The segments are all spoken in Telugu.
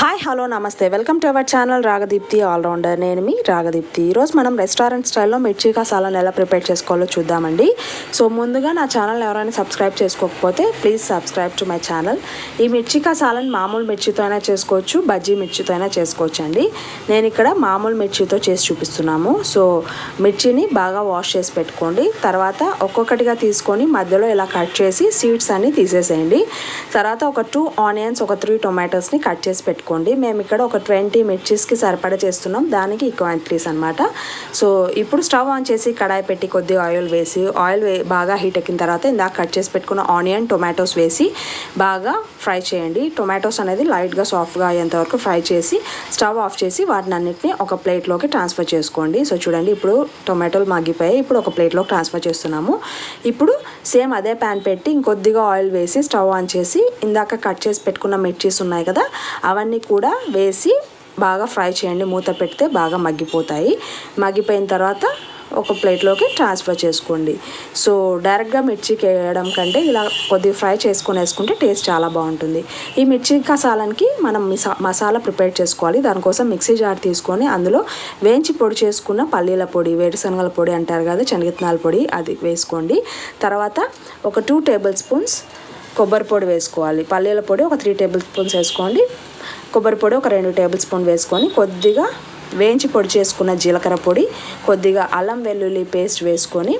Hi hello namaste welcome to our channel Ragadeepti all rounder. నేను మీ రాగదీప్తి. ఈరోజు మనం రెస్టారెంట్ స్టైల్లో మిర్చి కాసాలను ఎలా ప్రిపేర్ చేసుకోవాలో చూద్దామండి. సో ముందుగా నా ఛానల్ ఎవరైనా సబ్స్క్రైబ్ చేసుకోకపోతే please subscribe to my channel. ఈ మిర్చి కాసాలను మామూలు మిర్చితో అయినా చేసుకోవచ్చు, బజ్జీ మిర్చితో అయినా చేసుకోవచ్చు అండి. నేను ఇక్కడ మామూలు మిర్చితో చేసి చూపిస్తున్నాము. సో మిర్చిని బాగా వాష్ చేసి పెట్టుకోండి. తర్వాత ఒక్కొక్కటిగా తీసుకొని మధ్యలో ఇలా కట్ చేసి సీడ్స్ అన్ని తీసేసేయండి. తర్వాత ఒక 2 ఆనియన్స్, ఒక 3 టొమాటోస్ని కట్ చేసి పెట్టుకోండి. మేము ఇక్కడ ఒక 20 మిర్చీస్కి సరిపడా చేస్తున్నాం, దానికి ఈ క్వాంటిటీస్ అనమాట. సో ఇప్పుడు స్టవ్ ఆన్ చేసి కడాయి పెట్టి కొద్దిగా ఆయిల్ వేసి బాగా హీట్ ఎక్కిన తర్వాత ఇందాక కట్ చేసి పెట్టుకున్న ఆనియన్, టొమాటోస్ వేసి బాగా ఫ్రై చేయండి. టొమాటోస్ అనేది లైట్గా సాఫ్ట్గా అయ్యేంత వరకు ఫ్రై చేసి స్టవ్ ఆఫ్ చేసి వాటిని అన్నిటిని ఒక ప్లేట్లోకి ట్రాన్స్ఫర్ చేసుకోండి. సో చూడండి, ఇప్పుడు టొమాటోలు మగ్గిపోయాయి. ఇప్పుడు ఒక ప్లేట్లోకి ట్రాన్స్ఫర్ చేస్తున్నాము. ఇప్పుడు సేమ్ అదే ప్యాన్ పెట్టి ఇంకొద్దిగా ఆయిల్ వేసి స్టవ్ ఆన్ చేసి ఇందాక కట్ చేసి పెట్టుకున్న మిర్చీస్ ఉన్నాయి కదా, అవన్నీ కూడా వేసి బాగా ఫ్రై చేయండి. మూత పెడితే బాగా మగ్గిపోతాయి. మగ్గిపోయిన తర్వాత ఒక ప్లేట్లోకి ట్రాన్స్ఫర్ చేసుకోండి. సో డైరెక్ట్గా మిర్చికి వేయడం కంటే ఇలా కొద్దిగా ఫ్రై చేసుకొని వేసుకుంటే టేస్ట్ చాలా బాగుంటుంది. ఈ మిర్చి కసాలానికి మనం మసాలా ప్రిపేర్ చేసుకోవాలి. దానికోసం మిక్సీ జార్ తీసుకొని అందులో వేయించి పొడి చేసుకున్న పల్లీల పొడి, వేరుశనగల పొడి అంటారు కదా, శనగిత్తనాల పొడి, అది వేసుకోండి. తర్వాత ఒక 2 టేబుల్ స్పూన్స్ కొబ్బరి పొడి వేసుకోవాలి. పల్లీల పొడి ఒక 3 టేబుల్ స్పూన్స్ వేసుకోండి. కొబ్బరి పొడి ఒక 2 టేబుల్ స్పూన్ వేసుకొని కొద్దిగా వేయించి పొడి చేసుకున్న జీలకర్ర పొడి, కొద్దిగా అల్లం వెల్లుల్లి పేస్ట్ వేసుకొని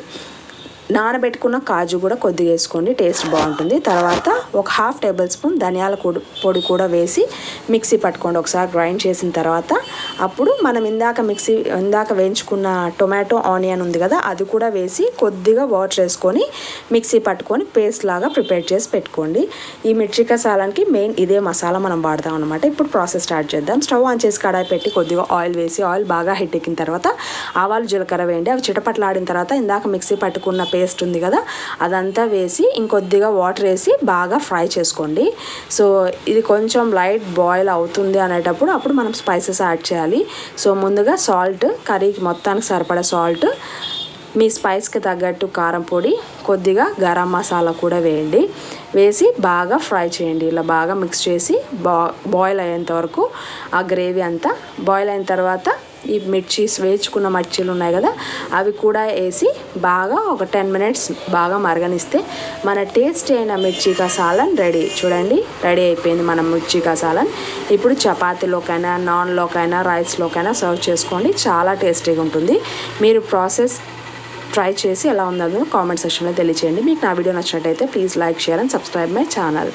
నానబెట్టుకున్న కాజు కూడా కొద్దిగా వేసుకోండి, టేస్ట్ బాగుంటుంది. తర్వాత ఒక 1/2 టేబుల్ స్పూన్ ధనియాల పొడి కూడా వేసి మిక్సీ పట్టుకోండి. ఒకసారి గ్రైండ్ చేసిన తర్వాత అప్పుడు మనం ఇందాక వేయించుకున్న టొమాటో, ఆనియన్ ఉంది కదా, అది కూడా వేసి కొద్దిగా వాటర్ వేసుకొని మిక్సీ పట్టుకొని పేస్ట్ లాగా ప్రిపేర్ చేసి పెట్టుకోండి. ఈ మిర్చి కసాలానికి మెయిన్ ఇదే మసాలా మనం వాడతాం అనమాట. ఇప్పుడు ప్రాసెస్ స్టార్ట్ చేద్దాం. స్టవ్ ఆన్ చేసి కడాయి పెట్టి కొద్దిగా ఆయిల్ వేసి ఆయిల్ బాగా హీట్ ఎక్కిన తర్వాత ఆవాలు, జీలకర్ర వేయండి. అవి చిటపట్లాడిన తర్వాత ఇందాక మిక్సీ పట్టుకున్న పేస్ట్ ఉంది కదా, అదంతా వేసి ఇంకొద్దిగా వాటర్ వేసి బాగా ఫ్రై చేసుకోండి. సో ఇది కొంచెం లైట్ బాయిల్ అవుతుంది అనేటప్పుడు అప్పుడు మనం స్పైసెస్ యాడ్ చేయాలి. సో ముందుగా సాల్ట్, కర్రీకి మొత్తానికి సరిపడా సాల్ట్, మీ స్పైస్కి తగ్గట్టు కారం పొడి, కొద్దిగా గరం మసాలా కూడా వేయండి. వేసి బాగా ఫ్రై చేయండి. ఇలా బాగా మిక్స్ చేసి బాయిల్ అయ్యేంత వరకు ఆ గ్రేవీ అంతా బాయిల్ అయిన తర్వాత ఈ వేయించుకున్న మిర్చీలు ఉన్నాయి కదా, అవి కూడా వేసి బాగా ఒక 10 మినిట్స్ బాగా మరగనిస్తే మన టేస్టీ అయిన మిర్చి కసాలన్ రెడీ. చూడండి, రెడీ అయిపోయింది మన మిర్చి కసాలన్. ఇప్పుడు చపాతీలోకైనా, నాన్లోకైనా, రైస్లోకైనా సర్వ్ చేసుకోండి. చాలా టేస్టీగా ఉంటుంది. మీరు ప్రాసెస్ ట్రై చేసి ఎలా ఉందో కామెంట్ సెక్షన్లో తెలియచేయండి. మీకు నా వీడియో నచ్చినట్టయితే please like, share and subscribe my channel.